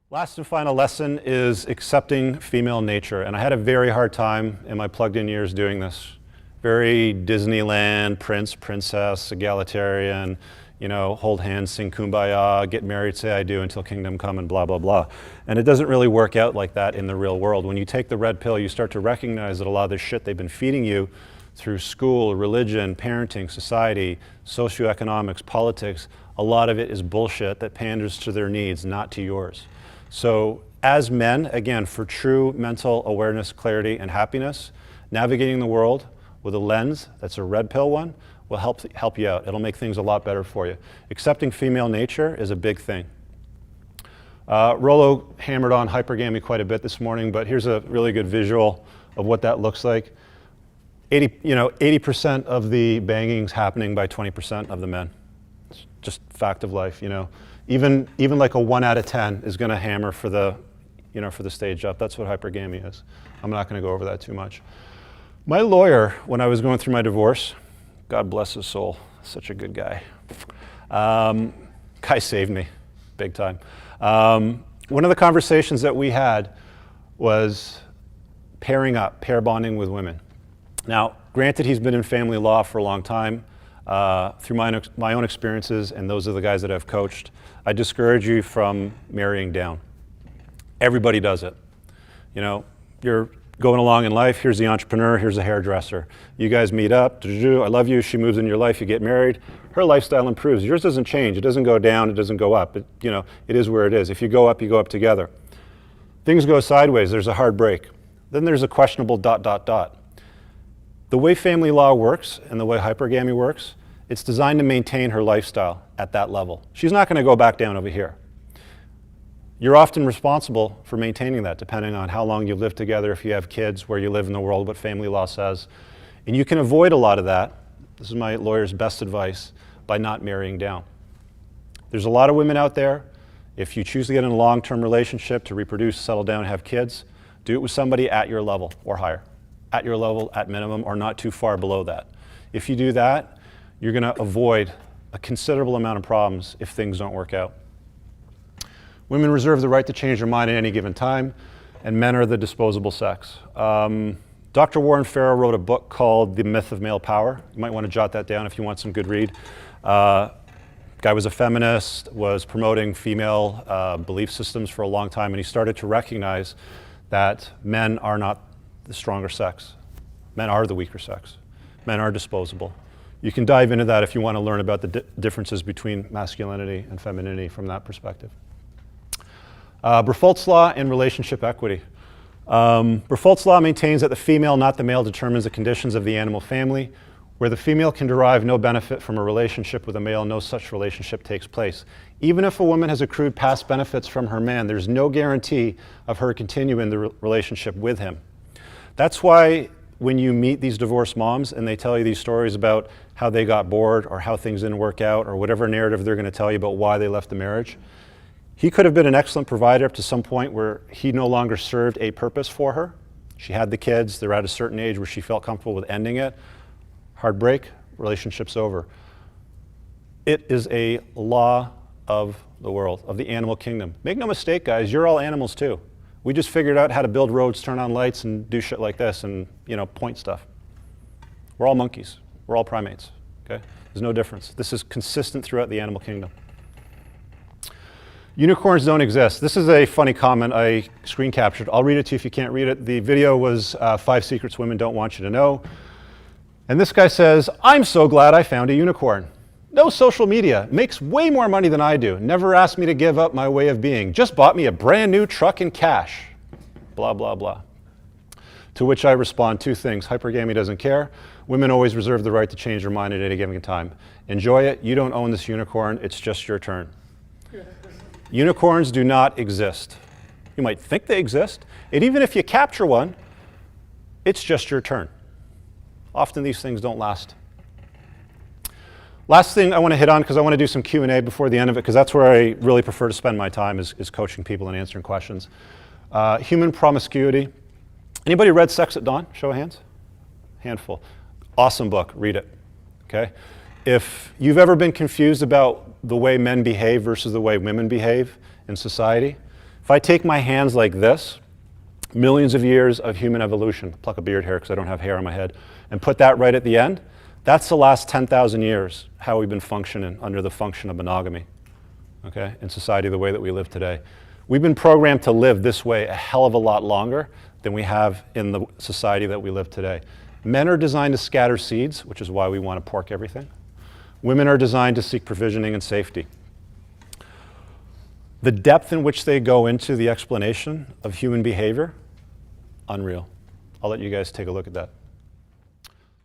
Last and final lesson is accepting female nature. And I had a very hard time in my plugged-in years doing this. Very Disneyland, prince, princess, egalitarian, hold hands, sing kumbaya, get married, say I do until kingdom come, and blah, blah, blah. And it doesn't really work out like that in the real world. When you take the red pill, you start to recognize that a lot of the shit they've been feeding you through school, religion, parenting, society, socioeconomics, politics, a lot of it is bullshit that panders to their needs, not to yours. So as men, again, for true mental awareness, clarity, and happiness, navigating the world with a lens that's a red pill one will help you out. It'll make things a lot better for you. Accepting female nature is a big thing. Rollo hammered on hypergamy quite a bit this morning, but here's a really good visual of what that looks like. 80% of the banging's happening by 20% of the men. It's just fact of life, Even like a 1 out of 10 is going to hammer for the stage up. That's what hypergamy is. I'm not going to go over that too much. My lawyer, when I was going through my divorce, God bless his soul, such a good guy. Guy saved me, big time. One of the conversations that we had was pairing up, pair bonding with women. Now, granted, he's been in family law for a long time. Through my own experiences and those of the guys that I've coached, I discourage you from marrying down. Everybody does it. You're going along in life, here's the entrepreneur, here's the hairdresser. You guys meet up, I love you, she moves into your life, you get married, her lifestyle improves. Yours doesn't change, it doesn't go down, it doesn't go up. It is where it is. If you go up together. Things go sideways, there's a hard break. Then there's a questionable ... The way family law works and the way hypergamy works, it's designed to maintain her lifestyle at that level. She's not going to go back down over here. You're often responsible for maintaining that, depending on how long you've lived together, if you have kids, where you live in the world, what family law says. And you can avoid a lot of that, this is my lawyer's best advice, by not marrying down. There's a lot of women out there, if you choose to get in a long-term relationship to reproduce, settle down, have kids, do it with somebody at your level or higher. At your level, at minimum, or not too far below that. If you do that, you're going to avoid a considerable amount of problems if things don't work out. Women reserve the right to change their mind at any given time, and men are the disposable sex. Dr. Warren Farrell wrote a book called The Myth of Male Power. You might want to jot that down if you want some good read. Guy was a feminist, was promoting female belief systems for a long time, and he started to recognize that men are not the stronger sex. Men are the weaker sex. Men are disposable. You can dive into that if you want to learn about the differences between masculinity and femininity from that perspective. Brfolt's law and relationship equity. Brfolt's law maintains that the female, not the male, determines the conditions of the animal family. Where the female can derive no benefit from a relationship with a male, no such relationship takes place. Even if a woman has accrued past benefits from her man, there's no guarantee of her continuing the relationship with him. That's why when you meet these divorced moms and they tell you these stories about how they got bored or how things didn't work out or whatever narrative they're going to tell you about why they left the marriage, he could have been an excellent provider up to some point where he no longer served a purpose for her. She had the kids, they're at a certain age where she felt comfortable with ending it. Hard break, relationship's over. It is a law of the world, of the animal kingdom. Make no mistake, guys, you're all animals too. We just figured out how to build roads, turn on lights, and do shit like this and, point stuff. We're all monkeys. We're all primates, okay? There's no difference. This is consistent throughout the animal kingdom. Unicorns don't exist. This is a funny comment I screen captured. I'll read it to you if you can't read it. The video was 5 secrets women don't want you to know. And this guy says, I'm so glad I found a unicorn. No social media, makes way more money than I do, never asked me to give up my way of being, just bought me a brand new truck in cash, blah, blah, blah. To which I respond 2 things. Hypergamy doesn't care. Women always reserve the right to change their mind at any given time. Enjoy it. You don't own this unicorn. It's just your turn. Unicorns do not exist. You might think they exist. And even if you capture one, it's just your turn. Often these things don't last. Last thing I want to hit on, because I want to do some Q&A before the end of it, because that's where I really prefer to spend my time is coaching people and answering questions. Human promiscuity. Anybody read Sex at Dawn? Show of hands. Handful. Awesome book. Read it. Okay? If you've ever been confused about the way men behave versus the way women behave in society, If I take my hands like this, millions of years of human evolution, pluck a beard hair because I don't have hair on my head, and put that right at the end, that's the last 10,000 years, how we've been functioning under the function of monogamy, okay, in society the way that we live today. We've been programmed to live this way a hell of a lot longer than we have in the society that we live today. Men are designed to scatter seeds, which is why we want to pork everything. Women are designed to seek provisioning and safety. The depth in which they go into the explanation of human behavior, unreal. I'll let you guys take a look at that.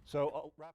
So I'll wrap